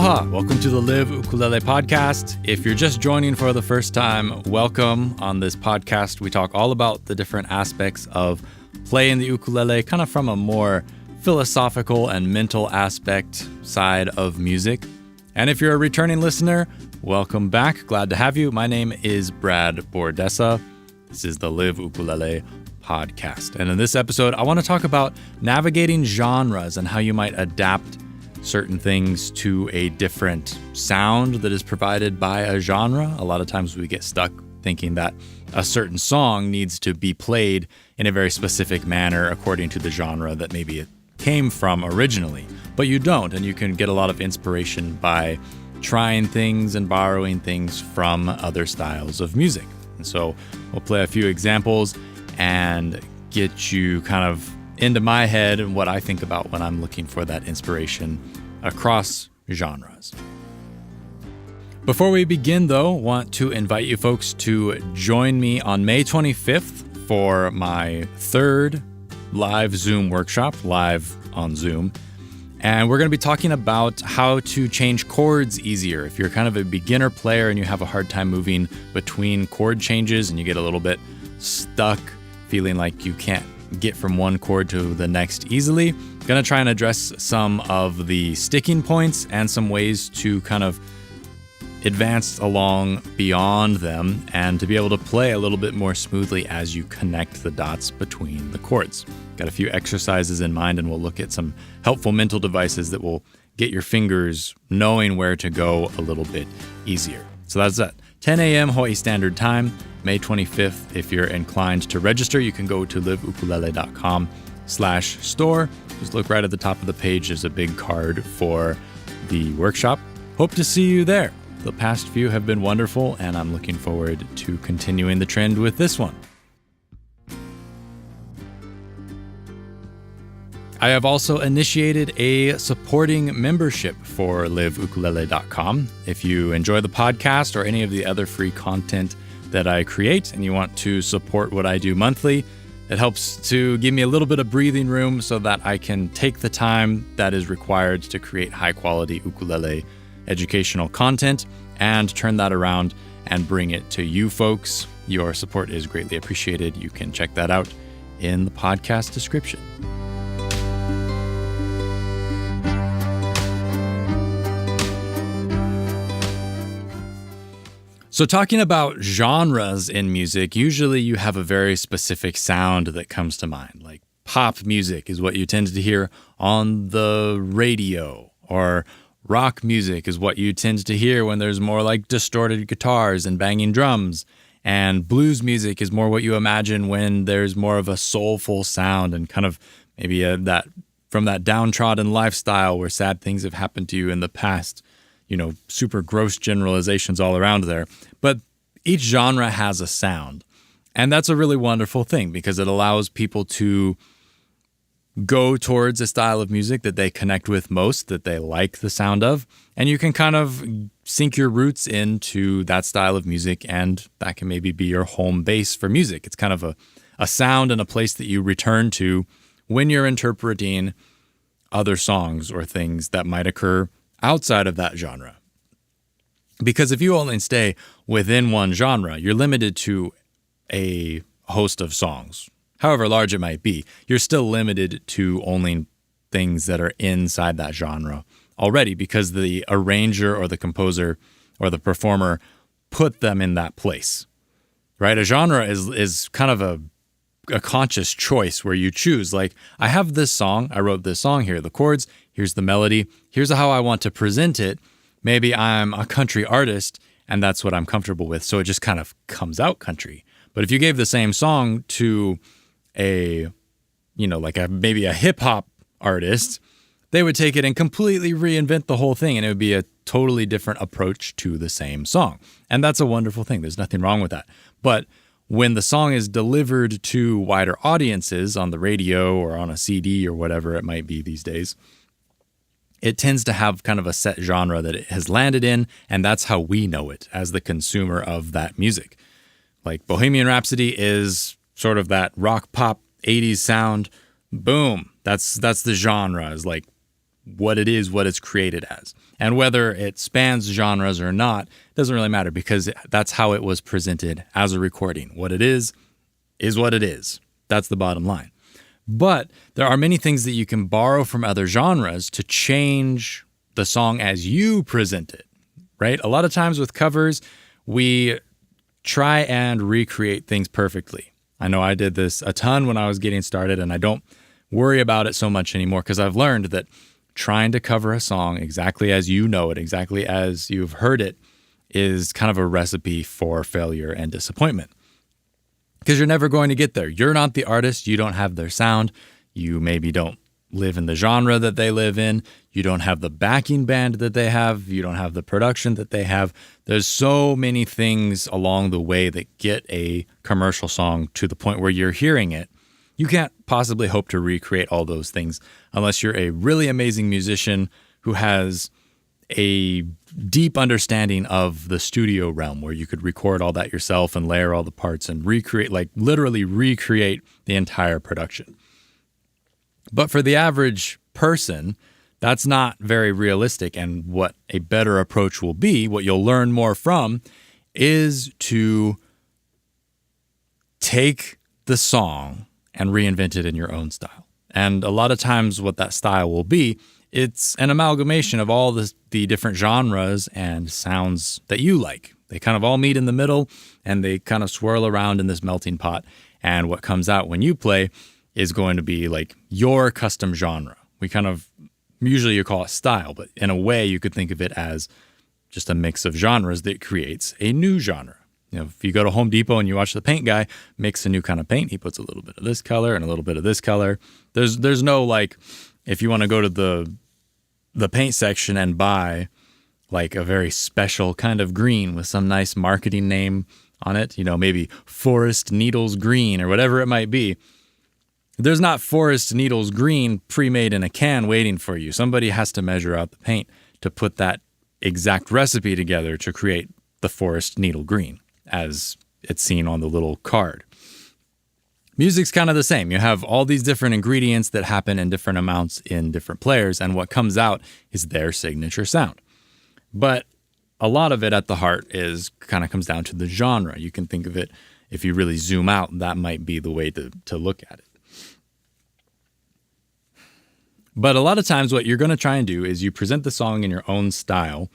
Aloha! Welcome to the Live Ukulele podcast. If you're just joining for the first time, welcome. On this podcast, we talk all about the different aspects of playing the ukulele, kind of from a more philosophical and mental aspect side of music. And if you're a returning listener, welcome back. Glad to have you. My name is Brad Bordessa. This is the Live Ukulele podcast. And in this episode, I want to talk about navigating genres and how you might adapt certain things to a different sound that is provided by a genre. A lot of times we get stuck thinking that a certain song needs to be played in a very specific manner according to the genre that maybe it came from originally. But you don't, and you can get a lot of inspiration by trying things and borrowing things from other styles of music. And so we'll play a few examples and get you kind of into my head and what I think about when I'm looking for that inspiration across genres. Before we begin, though, I want to invite you folks to join me on May 25th for my third live Zoom workshop, live on Zoom. And we're going to be talking about how to change chords easier. If you're kind of a beginner player and you have a hard time moving between chord changes and you get a little bit stuck feeling like you can't get from one chord to the next easily, going to try and address some of the sticking points and some ways to kind of advance along beyond them and to be able to play a little bit more smoothly as you connect the dots between the chords. Got a few exercises in mind, and we'll look at some helpful mental devices that will get your fingers knowing where to go a little bit easier. So that's at 10 a.m. Hawaii Standard Time, May 25th. If you're inclined to register, you can go to livukulele.com/store. Just look right at the top of the page. There's a big card for the workshop. Hope to see you there. The past few have been wonderful, and I'm looking forward to continuing the trend with this one. I have also initiated a supporting membership for LivUkulele.com. If you enjoy the podcast or any of the other free content that I create and you want to support what I do monthly, it helps to give me a little bit of breathing room so that I can take the time that is required to create high-quality ukulele educational content and turn that around and bring it to you folks. Your support is greatly appreciated. You can check that out in the podcast description. So talking about genres in music, usually you have a very specific sound that comes to mind. Like pop music is what you tend to hear on the radio, or rock music is what you tend to hear when there's more like distorted guitars and banging drums. And blues music is more what you imagine when there's more of a soulful sound and kind of maybe that from that downtrodden lifestyle where sad things have happened to you in the past. You know, super gross generalizations all around there. But each genre has a sound. And that's a really wonderful thing because it allows people to go towards a style of music that they connect with most, that they like the sound of. And you can kind of sink your roots into that style of music, and that can maybe be your home base for music. It's kind of a sound and a place that you return to when you're interpreting other songs or things that might occur outside of that genre. Because if you only stay within one genre, you're limited to a host of songs. However large it might be, you're still limited to only things that are inside that genre already because the arranger or the composer or the performer put them in that place, right? A genre is kind of a conscious choice where you choose, like, I have this song, I wrote this song, here are the chords, here's the melody, here's how I want to present it. Maybe I'm a country artist and that's what I'm comfortable with, so it just kind of comes out country. But if you gave the same song to maybe a hip hop artist, they would take it and completely reinvent the whole thing, and it would be a totally different approach to the same song. And that's a wonderful thing. There's nothing wrong with that. But when the song is delivered to wider audiences on the radio or on a CD or whatever it might be these days, it tends to have kind of a set genre that it has landed in, and that's how we know it as the consumer of that music. Like Bohemian Rhapsody is sort of that rock pop 80s sound. Boom. That's the genre, is like what it is, what it's created as. And whether it spans genres or not, doesn't really matter because that's how it was presented as a recording. What it is what it is. That's the bottom line. But there are many things that you can borrow from other genres to change the song as you present it, right? A lot of times with covers, we try and recreate things perfectly. I know I did this a ton when I was getting started, and I don't worry about it so much anymore because I've learned that trying to cover a song exactly as you know it, exactly as you've heard it, is kind of a recipe for failure and disappointment. Because you're never going to get there. You're not the artist. You don't have their sound. You maybe don't live in the genre that they live in. You don't have the backing band that they have. You don't have the production that they have. There's so many things along the way that get a commercial song to the point where you're hearing it. You can't possibly hope to recreate all those things unless you're a really amazing musician who has a deep understanding of the studio realm where you could record all that yourself and layer all the parts and recreate, like literally recreate the entire production. But for the average person, that's not very realistic. And what a better approach will be, what you'll learn more from, is to take the song and reinvent it in your own style. And a lot of times what that style will be, it's an amalgamation of all the different genres and sounds that you like. They kind of all meet in the middle and they kind of swirl around in this melting pot. And what comes out when you play is going to be like your custom genre. We kind of, usually you call it style, but in a way you could think of it as just a mix of genres that creates a new genre. You know, if you go to Home Depot and you watch the paint guy mix a new kind of paint, he puts a little bit of this color and a little bit of this color. There's no like, if you want to go to the paint section and buy like a very special kind of green with some nice marketing name on it, you know, maybe Forest Needles Green or whatever it might be. There's not Forest Needles Green pre-made in a can waiting for you. Somebody has to measure out the paint to put that exact recipe together to create the Forest Needle Green as it's seen on the little card. Music's kind of the same. You have all these different ingredients that happen in different amounts in different players, and what comes out is their signature sound. But a lot of it at the heart is kind of comes down to the genre. You can think of it, if you really zoom out, that might be the way to look at it. But a lot of times what you're going to try and do is you present the song in your own style,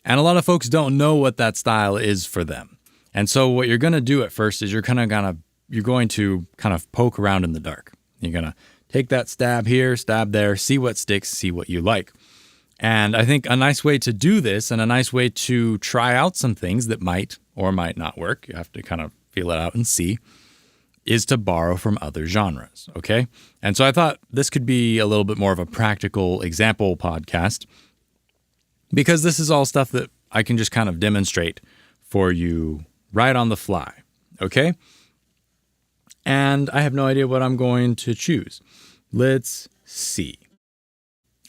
and a lot of folks don't know what that style is for them. And so what you're going to do at first is you're going to kind of poke around in the dark. You're going to take that stab here, stab there, see what sticks, see what you like. And I think a nice way to do this and a nice way to try out some things that might or might not work, you have to kind of feel it out and see, is to borrow from other genres, okay? And so I thought this could be a little bit more of a practical example podcast because this is all stuff that I can just kind of demonstrate for you right on the fly, okay? And I have no idea what I'm going to choose. Let's see.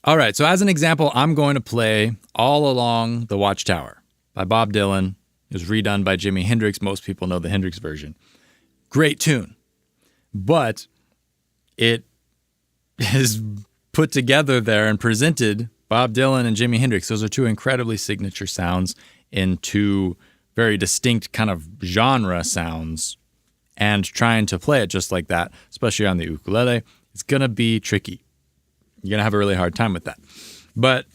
All right, so as an example, I'm going to play All Along the Watchtower by Bob Dylan. It was redone by Jimi Hendrix. Most people know the Hendrix version. Great tune. But it is put together there and presented Bob Dylan and Jimi Hendrix. Those are two incredibly signature sounds in two very distinct kind of genre sounds. And trying to play it just like that, especially on the ukulele, it's going to be tricky. You're going to have a really hard time with that. But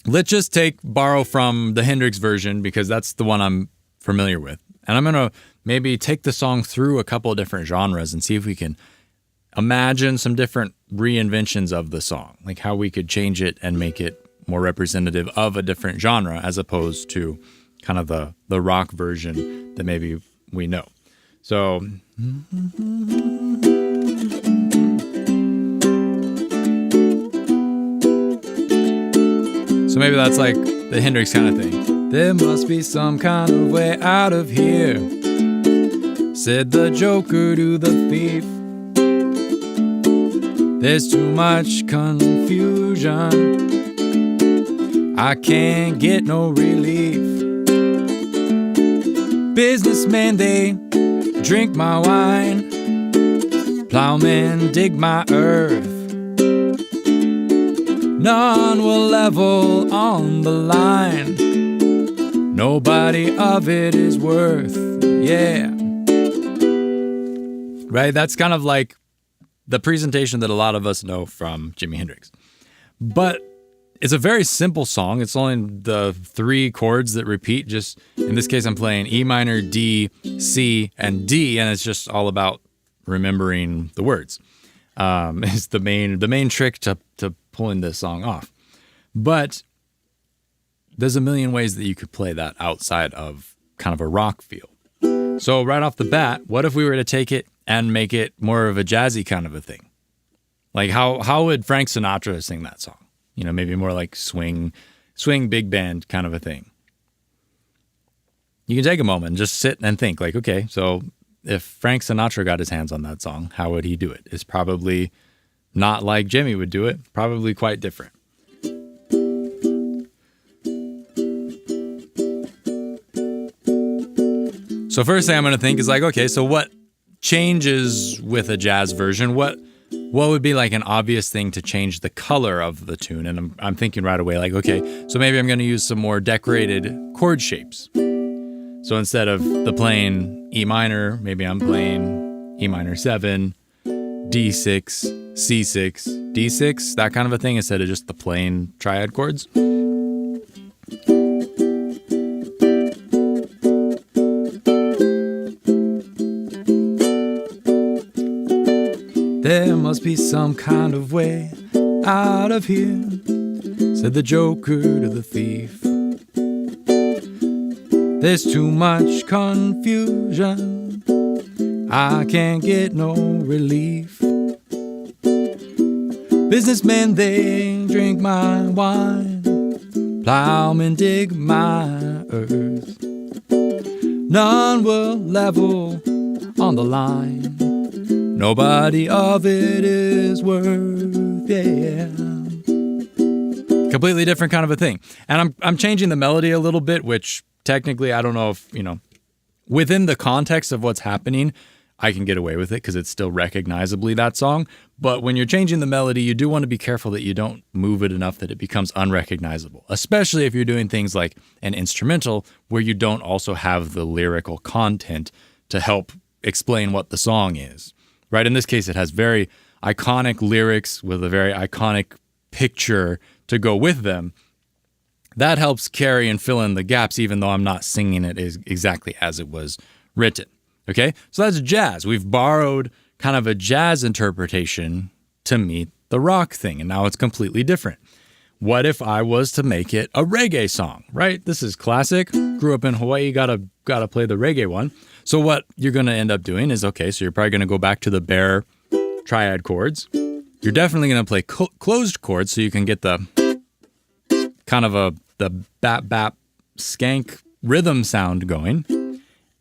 let's just borrow from the Hendrix version because that's the one I'm familiar with. And I'm going to maybe take the song through a couple of different genres and see if we can imagine some different reinventions of the song, like how we could change it and make it more representative of a different genre as opposed to kind of the rock version that maybe we know. So maybe that's like the Hendrix kind of thing. There must be some kind of way out of here, said the Joker to the thief. There's too much confusion, I can't get no relief. Businessmen, they drink my wine, plowmen dig my earth. None will level on the line. Nobody of it is worth, yeah. Right? That's kind of like the presentation that a lot of us know from Jimi Hendrix. But it's a very simple song. It's only the 3 chords that repeat. Just in this case, I'm playing E minor, D, C, and D, and it's just all about remembering the words. It's the main trick to pulling this song off. But there's a million ways that you could play that outside of kind of a rock feel. So right off the bat, what if we were to take it and make it more of a jazzy kind of a thing? Like how would Frank Sinatra sing that song? You know, maybe more like swing big band kind of a thing. You can take a moment and just sit and think like, okay, so if Frank Sinatra got his hands on that song, how would he do it? It's probably not like Jimmy would do it, probably quite different. So first thing I'm going to think is like, okay, so what changes with a jazz version? What would be like an obvious thing to change the color of the tune? And I'm thinking right away like, okay, so maybe I'm going to use some more decorated chord shapes. So instead of the plain E minor, maybe I'm playing E minor 7, D6, C6, D6, that kind of a thing, instead of just the plain triad chords. There must be some kind of way out of here, said the joker to the thief. There's too much confusion, I can't get no relief. Businessmen, they drink my wine, plowmen dig my earth. None will level on the line, nobody of it is worth, yeah. Completely different kind of a thing. And I'm changing the melody a little bit, which technically I don't know if, within the context of what's happening, I can get away with it because it's still recognizably that song. But when you're changing the melody, you do want to be careful that you don't move it enough that it becomes unrecognizable, especially if you're doing things like an instrumental where you don't also have the lyrical content to help explain what the song is. Right? In this case, it has very iconic lyrics with a very iconic picture to go with them. That helps carry and fill in the gaps, even though I'm not singing it exactly as it was written. Okay? So that's jazz. We've borrowed kind of a jazz interpretation to meet the rock thing, and now it's completely different. What if I was to make it a reggae song, right? This is classic. Grew up in Hawaii, gotta play the reggae one. So what you're going to end up doing is, okay, so you're probably going to go back to the bare triad chords. You're definitely going to play closed chords so you can get the kind of the bap bap skank rhythm sound going.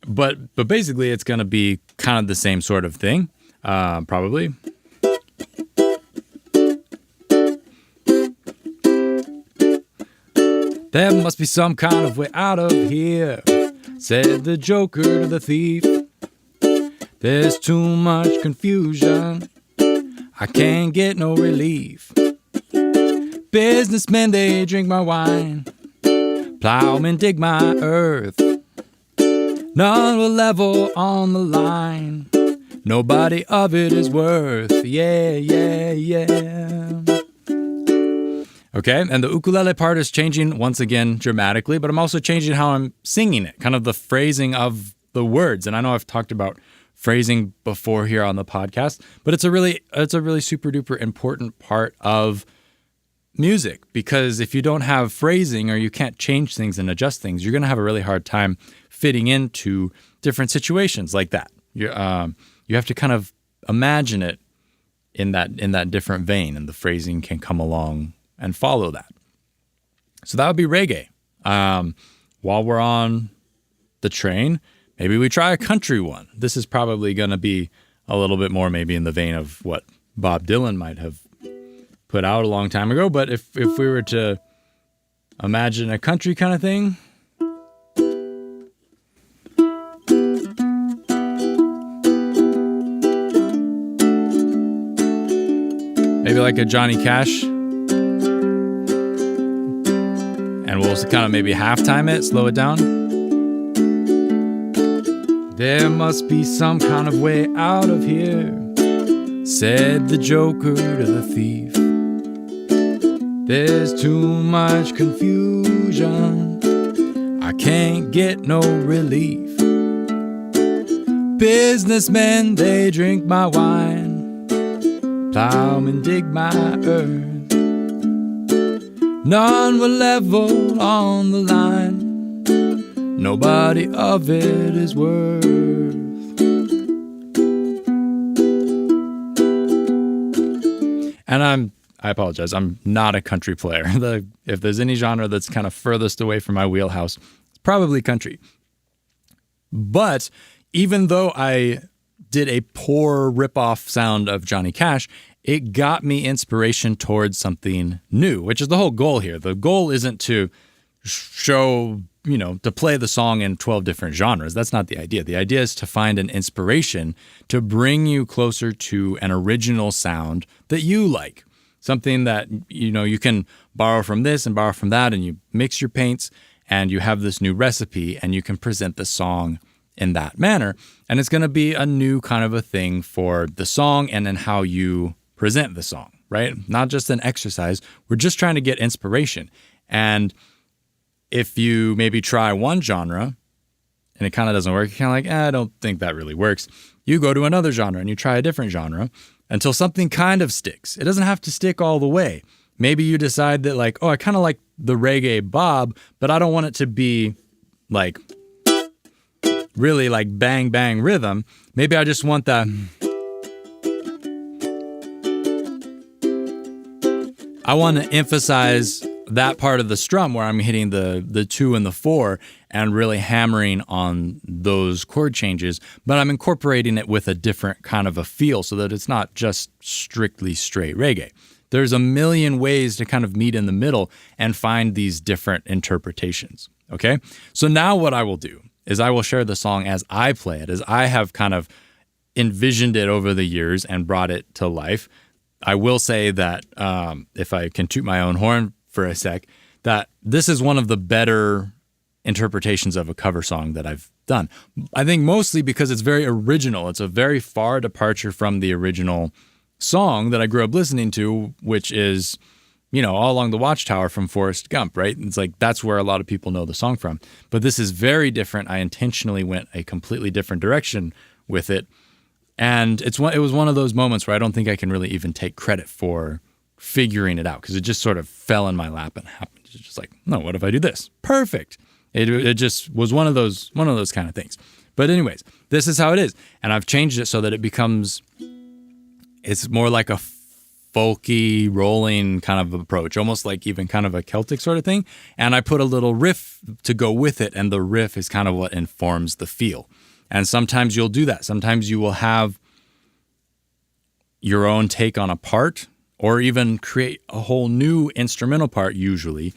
But basically it's going to be kind of the same sort of thing, probably. There must be some kind of way out of here, said the joker to the thief. There's too much confusion, I can't get no relief. Businessmen, they drink my wine, plowmen dig my earth. None will level on the line, nobody of it is worth, yeah, yeah, yeah. Okay, and the ukulele part is changing once again dramatically, but I'm also changing how I'm singing it, kind of the phrasing of the words. And I know I've talked about phrasing before here on the podcast, but it's a really super duper important part of music, because if you don't have phrasing or you can't change things and adjust things, you're going to have a really hard time fitting into different situations like that. You have to kind of imagine it in that different vein, and the phrasing can come along and follow that. So that would be reggae. While we're on the train, maybe we try a country one. This is probably going to be a little bit more maybe in the vein of what Bob Dylan might have put out a long time ago. But if we were to imagine a country kind of thing, maybe like a Johnny Cash And we'll kind of maybe halftime it, slow it down. There must be some kind of way out of here, said the joker to the thief. There's too much confusion, I can't get no relief. Businessmen, they drink my wine, plowmen dig my earth. None will level on the line, nobody of it is worth. And I apologize, I'm not a country player. If there's any genre that's kind of furthest away from my wheelhouse, it's probably country. But even though I did a poor ripoff sound of Johnny Cash, it got me inspiration towards something new, which is the whole goal here. The goal isn't to show, to play the song in 12 different genres. That's not the idea. The idea is to find an inspiration to bring you closer to an original sound that you like. Something that, you can borrow from this and borrow from that, and you mix your paints and you have this new recipe and you can present the song in that manner. And it's going to be a new kind of a thing for the song and then how you present the song, right? Not just an exercise. We're just trying to get inspiration. And if you maybe try one genre and it kind of doesn't work, you're kind of like, I don't think that really works. You go to another genre and you try a different genre until something kind of sticks. It doesn't have to stick all the way. Maybe you decide that I kind of like the reggae bob, but I don't want it to be really bang, bang rhythm. Maybe I just want that. I want to emphasize that part of the strum where I'm hitting the 2 and the 4 and really hammering on those chord changes, but I'm incorporating it with a different kind of a feel so that it's not just strictly straight reggae. There's a million ways to kind of meet in the middle and find these different interpretations, okay? So now what I will do is I will share the song as I play it, as I have kind of envisioned it over the years and brought it to life. I will say that if I can toot my own horn for a sec, that this is one of the better interpretations of a cover song that I've done. I think mostly because it's very original. It's a very far departure from the original song that I grew up listening to, which is, All Along the Watchtower from Forrest Gump, right? It's that's where a lot of people know the song from. But this is very different. I intentionally went a completely different direction with it. And it was one of those moments where I don't think I can really even take credit for figuring it out because it just sort of fell in my lap and happened. It's just no, what if I do this? Perfect. It just was one of those kind of things. But anyways, this is how it is. And I've changed it so that it's more like a folky, rolling kind of approach, almost like even kind of a Celtic sort of thing. And I put a little riff to go with it, and the riff is kind of what informs the feel. And sometimes you'll do that. Sometimes you will have your own take on a part or even create a whole new instrumental part, usually,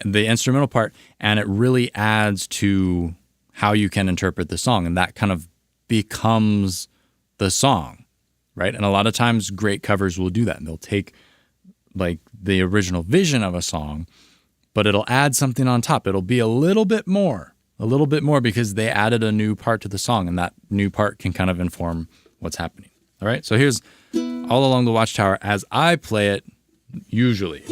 the instrumental part, and it really adds to how you can interpret the song. And that kind of becomes the song, right? And a lot of times great covers will do that. And they'll take the original vision of a song, but it'll add something on top. It'll be a little bit more because they added a new part to the song, and that new part can kind of inform what's happening. All right, so here's All Along the Watchtower as I play it usually.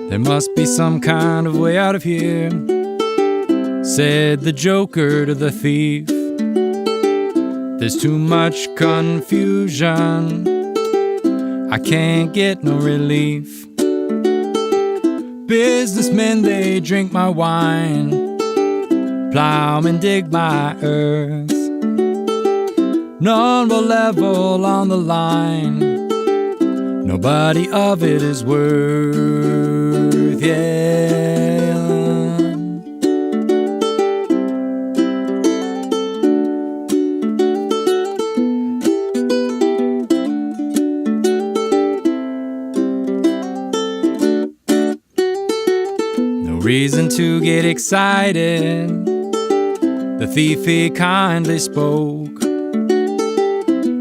There must be some kind of way out of here, said the joker to the thief. There's too much confusion, I can't get no relief. Businessmen, they drink my wine, plowmen dig my earth. None will level on the line, nobody of it is worth, yeah. reason to get excited. The thief he kindly spoke.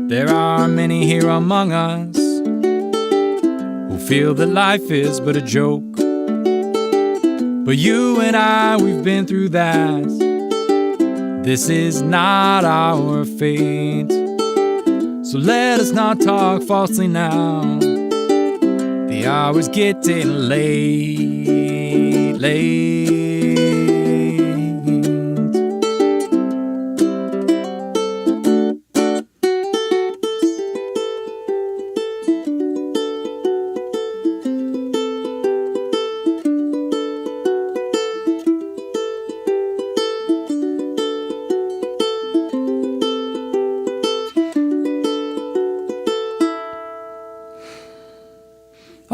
There are many here among us who feel that life is but a joke. But you and I, we've been through that. This is not our fate. So let us not talk falsely now. The hour's getting late.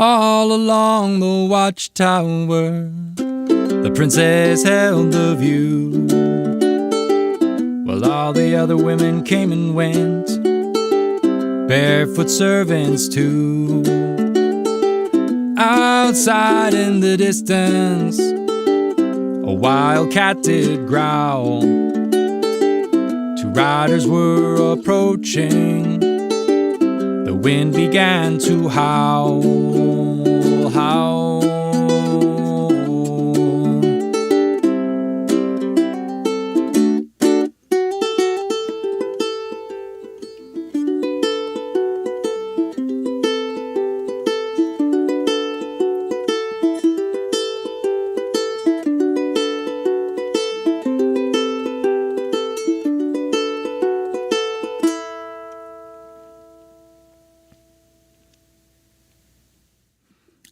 All along the watchtower, the princess held the view, while all the other women came and went, barefoot servants too. Outside in the distance, a wild cat did growl. Two riders were approaching. The wind began to howl.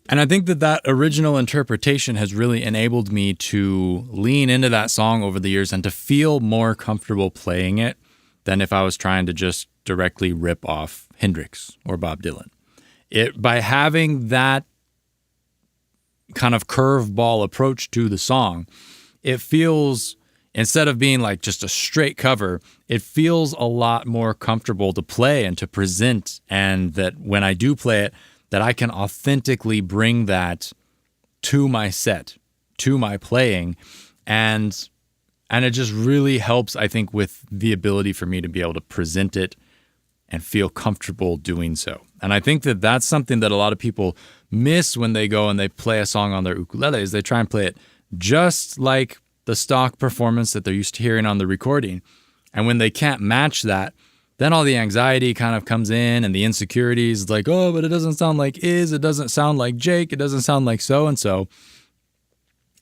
And I think that original interpretation has really enabled me to lean into that song over the years and to feel more comfortable playing it than if I was trying to just directly rip off Hendrix or Bob Dylan. By having that kind of curveball approach to the song, it feels, instead of being like just a straight cover, it feels a lot more comfortable to play and to present, and that when I do play it, that I can authentically bring that to my set, to my playing, and it just really helps, I think, with the ability for me to be able to present it and feel comfortable doing so. And I think that that's something that a lot of people miss when they go and they play a song on their ukulele, is they try and play it just like the stock performance that they're used to hearing on the recording. And when they can't match that, then all the anxiety kind of comes in and the insecurities, like, oh, but it doesn't sound like Iz, it doesn't sound like Jake, it doesn't sound like so-and-so.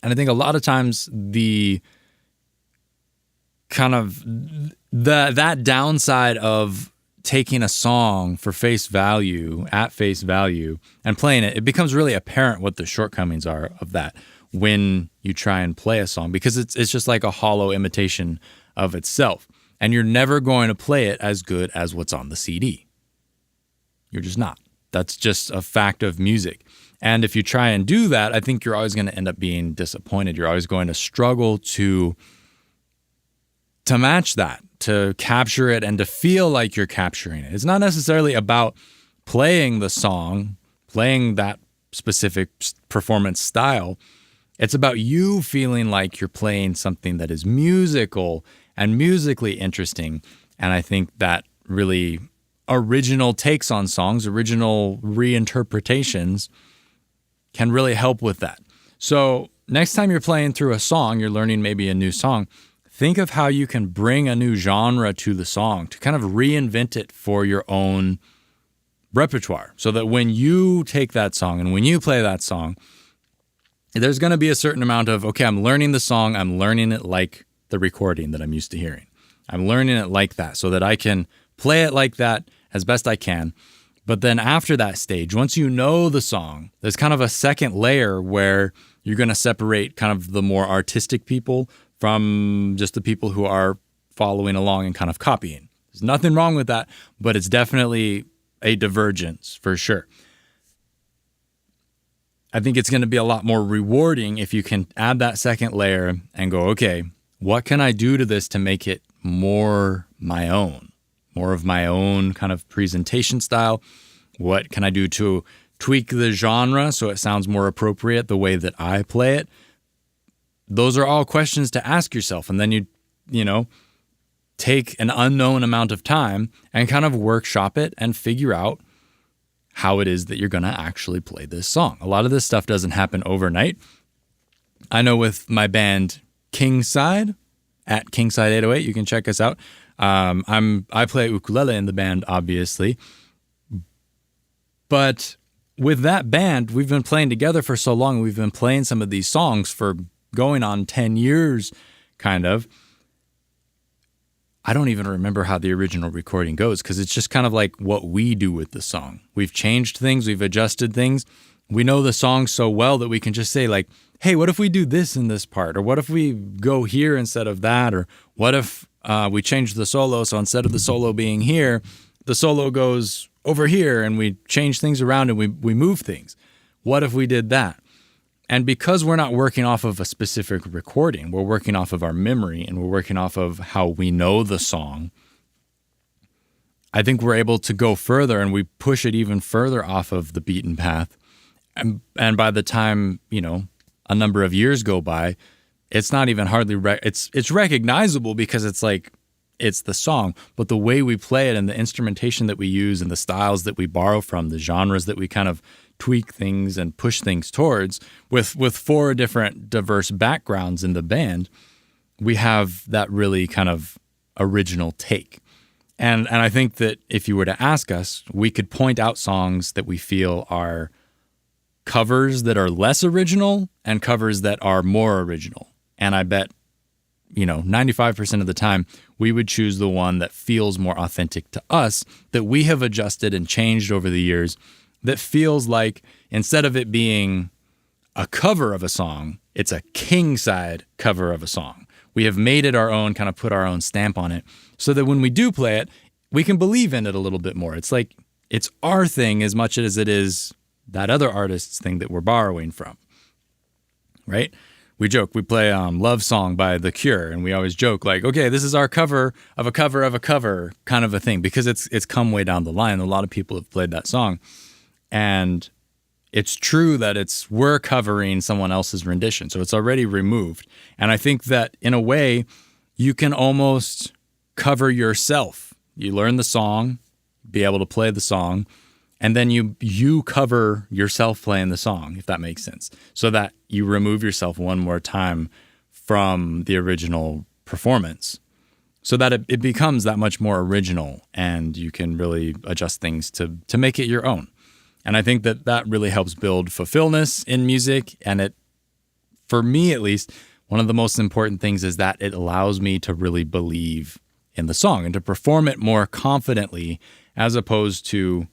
And I think a lot of times the kind of that downside of taking a song for face value, at face value, and playing it, it becomes really apparent what the shortcomings are of that when you try and play a song, because it's just like a hollow imitation of itself. And you're never going to play it as good as what's on the CD. You're just not. That's just a fact of music. And if you try and do that, I think you're always going to end up being disappointed. You're always going to struggle to match that, to capture it and to feel like you're capturing it. It's not necessarily about playing the song, playing that specific performance style. It's about you feeling like you're playing something that is musical and musically interesting. And I think that really original takes on songs, original reinterpretations can really help with that. So next time you're playing through a song, you're learning maybe a new song, think of how you can bring a new genre to the song, to kind of reinvent it for your own repertoire, so that when you take that song and when you play that song, there's going to be a certain amount of, okay, I'm learning the song, I'm learning it like the recording that I'm used to hearing. I'm learning it like that so that I can play it like that as best I can. But then after that stage, once you know the song, there's kind of a second layer where you're going to separate kind of the more artistic people from just the people who are following along and kind of copying. There's nothing wrong with that, but it's definitely a divergence for sure. I think it's going to be a lot more rewarding if you can add that second layer and go, okay, what can I do to this to make it more my own, more of my own kind of presentation style? What can I do to tweak the genre so it sounds more appropriate the way that I play it? those are all questions to ask yourself. And then you know, take an unknown amount of time and kind of workshop it and figure out how it is that you're going to actually play this song. A lot of this stuff doesn't happen overnight. I know with my band Kingside, at Kingside 808, you can check us out. I play ukulele in the band, obviously. But with that band, we've been playing together for so long. We've been playing some of these songs for going on 10 years, kind of. I don't even remember how the original recording goes because it's just kind of like what we do with the song. We've changed things. We've adjusted things. We know the song so well that we can just say like, hey, what if we do this in this part? Or what if we go here instead of that? Or what if we change the solo? So instead of the solo being here, the solo goes over here and we change things around and we move things. What if we did that? And because we're not working off of a specific recording, we're working off of our memory and we're working off of how we know the song, I think we're able to go further and we push it even further off of the beaten path. And by the time, you know, a number of years go by, it's not even hardly, it's recognizable because it's like, it's the song, but the way we play it and the instrumentation that we use and the styles that we borrow from, the genres that we kind of tweak things and push things towards, with 4 different diverse backgrounds in the band, we have that really kind of original take. And I think that if you were to ask us, we could point out songs that we feel are covers that are less original and covers that are more original. And I bet, you know, 95% of the time, we would choose the one that feels more authentic to us, that we have adjusted and changed over the years, that feels like instead of it being a cover of a song, it's a Kingside cover of a song. We have made it our own, kind of put our own stamp on it, so that when we do play it, we can believe in it a little bit more. It's like it's our thing as much as it is that other artist's thing that we're borrowing from, right? We joke, we play Love Song by The Cure, and we always joke like, okay, this is our cover of a cover of a cover kind of a thing, because it's come way down the line. A lot of people have played that song. And it's true that we're covering someone else's rendition, so it's already removed. And I think that in a way, you can almost cover yourself. You learn the song, be able to play the song, and then you cover yourself playing the song, if that makes sense, so that you remove yourself one more time from the original performance, so that it becomes that much more original, and you can really adjust things to make it your own. And I think that really helps build fulfillment in music. And it, for me at least, one of the most important things is that it allows me to really believe in the song and to perform it more confidently, as opposed to,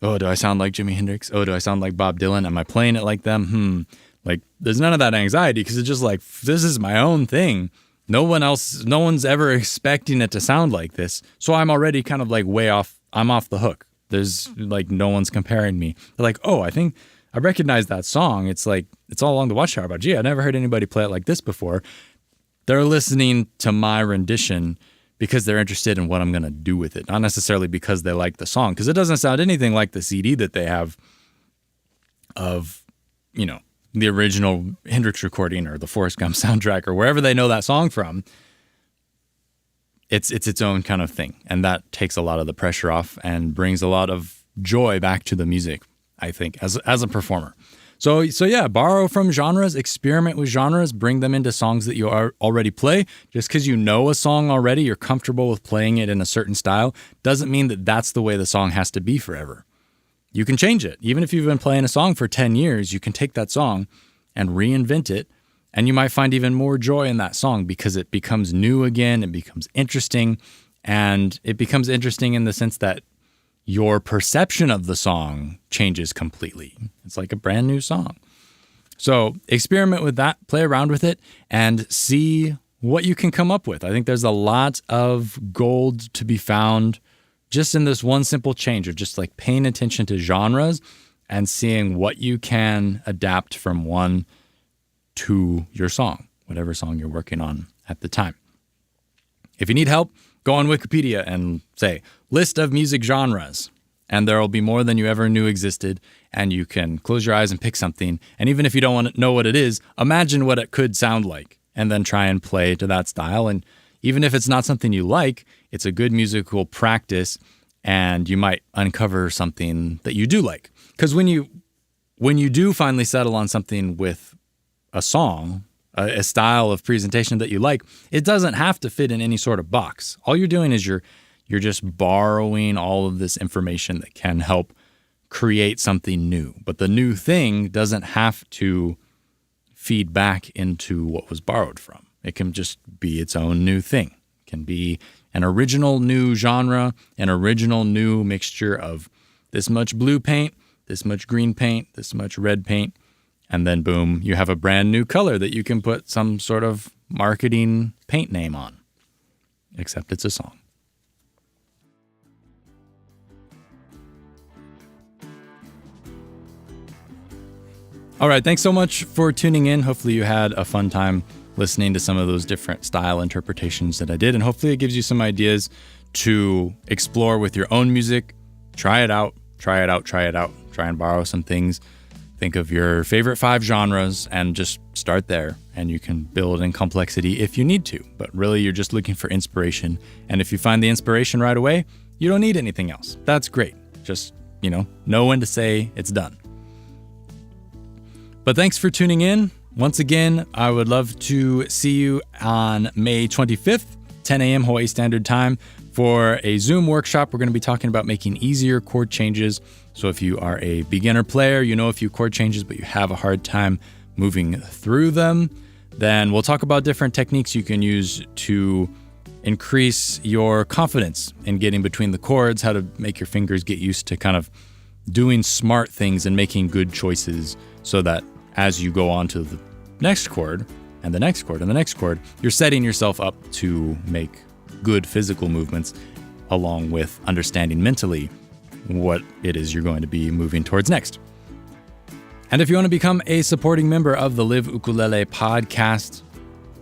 oh, do I sound like Jimi Hendrix? Oh, do I sound like Bob Dylan? Am I playing it like them? Like, there's none of that anxiety, because it's just like, this is my own thing. No one's ever expecting it to sound like this. So I'm already kind of like way off. I'm off the hook. There's like no one's comparing me. They're like, oh, I think I recognize that song. It's like, it's all along the Watchtower, but gee, I never heard anybody play it like this before. They're listening to my rendition because they're interested in what I'm going to do with it, not necessarily because they like the song, because it doesn't sound anything like the CD that they have of, you know, the original Hendrix recording or the Forrest Gump soundtrack or wherever they know that song from. It's its own kind of thing, and that takes a lot of the pressure off and brings a lot of joy back to the music, I think, as a performer. So yeah, borrow from genres, experiment with genres, bring them into songs that you already play. Just because you know a song already, you're comfortable with playing it in a certain style, doesn't mean that that's the way the song has to be forever. You can change it. Even if you've been playing a song for 10 years, you can take that song and reinvent it. And you might find even more joy in that song because it becomes new again, it becomes interesting, and it becomes interesting in the sense that your perception of the song changes completely. It's like a brand new song. So experiment with that, play around with it, and see what you can come up with. I think there's a lot of gold to be found just in this one simple change of just like paying attention to genres and seeing what you can adapt from one to your song, whatever song you're working on at the time. If you need help, go on Wikipedia and say, list of music genres, and there will be more than you ever knew existed, and you can close your eyes and pick something. And even if you don't want to know what it is, imagine what it could sound like, and then try and play to that style. And even if it's not something you like, it's a good musical practice, and you might uncover something that you do like. Because when you do finally settle on something with a song, a style of presentation that you like, it doesn't have to fit in any sort of box. All you're doing is you're just borrowing all of this information that can help create something new. But the new thing doesn't have to feed back into what was borrowed from. It can just be its own new thing. It can be an original new genre, an original new mixture of this much blue paint, this much green paint, this much red paint, and then boom, you have a brand new color that you can put some sort of marketing paint name on. Except it's a song. All right, thanks so much for tuning in. Hopefully you had a fun time listening to some of those different style interpretations that I did, and hopefully it gives you some ideas to explore with your own music. Try it out. Try and borrow some things. Think of your favorite 5 genres and just start there, and you can build in complexity if you need to. But really, you're just looking for inspiration. And if you find the inspiration right away, you don't need anything else. That's great. Just, know when to say it's done. But thanks for tuning in. Once again, I would love to see you on May 25th, 10 a.m. Hawaii Standard Time, for a Zoom workshop. We're going to be talking about making easier chord changes. So if you are a beginner player, you know a few chord changes, but you have a hard time moving through them, then we'll talk about different techniques you can use to increase your confidence in getting between the chords, how to make your fingers get used to kind of doing smart things and making good choices, so that as you go on to the next chord and the next chord and the next chord, you're setting yourself up to make good physical movements, along with understanding mentally what it is you're going to be moving towards next. And if you want to become a supporting member of the Live Ukulele podcast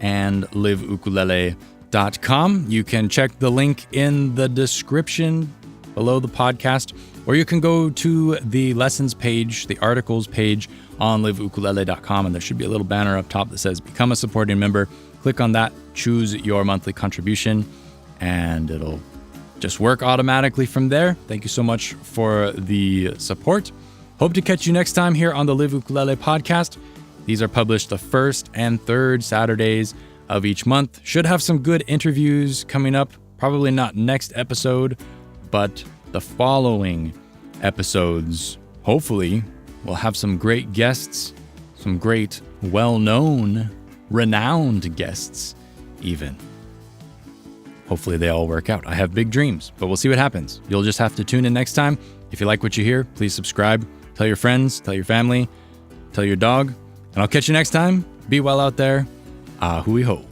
and LivUkulele.com, you can check the link in the description below the podcast, or you can go to the lessons page, the articles page on LivUkulele.com, and there should be a little banner up top that says Become a Supporting Member. Click on that, choose your monthly contribution, and it'll just work automatically from there. Thank you so much for the support. Hope to catch you next time here on the Live Ukulele podcast. These are published the first and third Saturdays of each month. Should have some good interviews coming up. Probably not next episode, but the following episodes, hopefully, we'll have some great guests, some great, well-known, renowned guests, even. Hopefully they all work out. I have big dreams, but we'll see what happens. You'll just have to tune in next time. If you like what you hear, please subscribe. Tell your friends, tell your family, tell your dog, and I'll catch you next time. Be well out there. Hui ho.